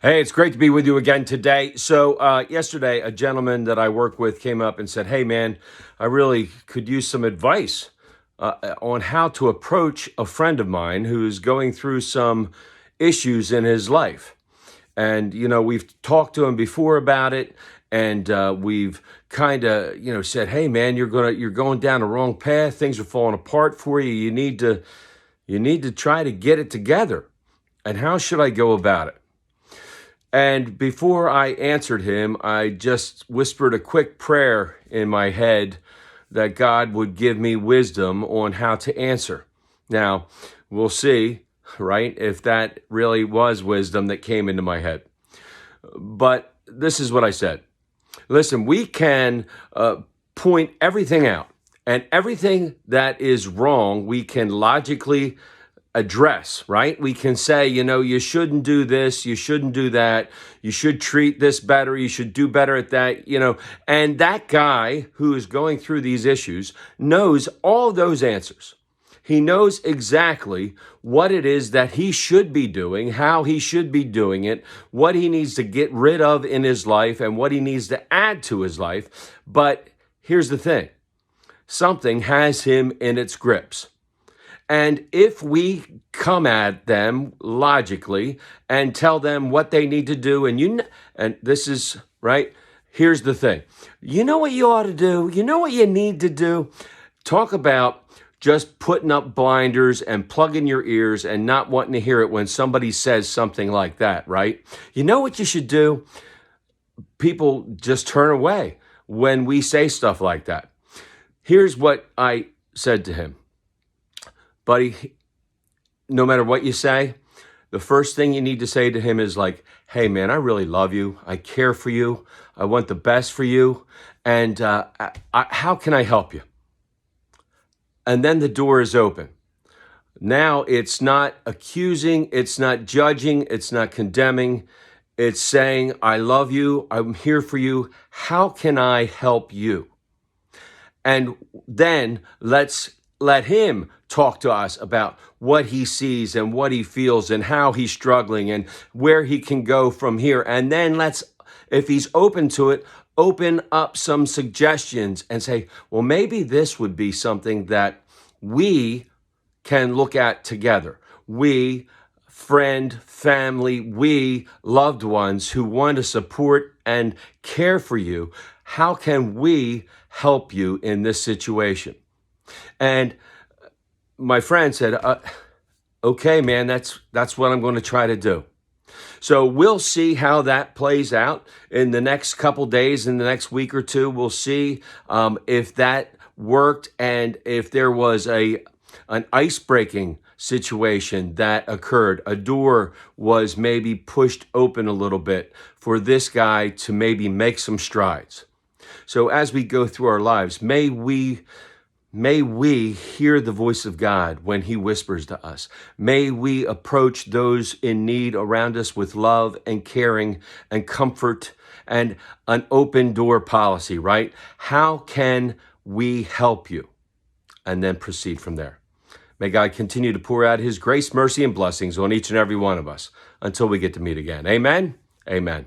Hey, it's great to be with you again today. So, yesterday, a gentleman that I work with came up and said, "Hey, man, I really could use some advice on how to approach a friend of mine who's going through some issues in his life." And, we've talked to him before about it, and we've kind of, said, "Hey, man, you're going down the wrong path. Things are falling apart for you. You need to try to get it together. And how should I go about it?" And before I answered him, I just whispered a quick prayer in my head that God would give me wisdom on how to answer. Now, we'll see, right, if that really was wisdom that came into my head. But this is what I said. Listen, we can point everything out, and everything that is wrong, we can logically address, right? We can say, you shouldn't do this, you shouldn't do that, you should treat this better, you should do better at that, and that guy who is going through these issues knows all those answers. He knows exactly what it is that he should be doing, how he should be doing it, what he needs to get rid of in his life, and what he needs to add to his life. But here's the thing. Something has him in its grips. And if we come at them logically and tell them what they need to do, and this is right, here's the thing. You know what you ought to do? You know what you need to do? Talk about just putting up blinders and plugging your ears and not wanting to hear it when somebody says something like that, right? You know what you should do? People just turn away when we say stuff like that. Here's what I said to him. Buddy, no matter what you say, the first thing you need to say to him is like, "Hey, man, I really love you. I care for you. I want the best for you. And how can I help you?" And then the door is open. Now it's not accusing, it's not judging, it's not condemning. It's saying, "I love you. I'm here for you. How can I help you?" And then let's let him talk to us about what he sees and what he feels and how he's struggling and where he can go from here. And then if he's open to it, open up some suggestions and say, well, maybe this would be something that we can look at together. We, friend, family, we, loved ones who want to support and care for you. How can we help you in this situation? And my friend said, "Okay, man, that's what I'm going to try to do." So we'll see how that plays out in the next couple days, in the next week or two. We'll see if that worked and if there was an ice-breaking situation that occurred. A door was maybe pushed open a little bit for this guy to maybe make some strides. So as we go through our lives, may we hear the voice of God when he whispers to us. May we approach those in need around us with love and caring and comfort and an open door policy, right? How can we help you? And then proceed from there. May God continue to pour out his grace, mercy, and blessings on each and every one of us until we get to meet again. Amen. Amen.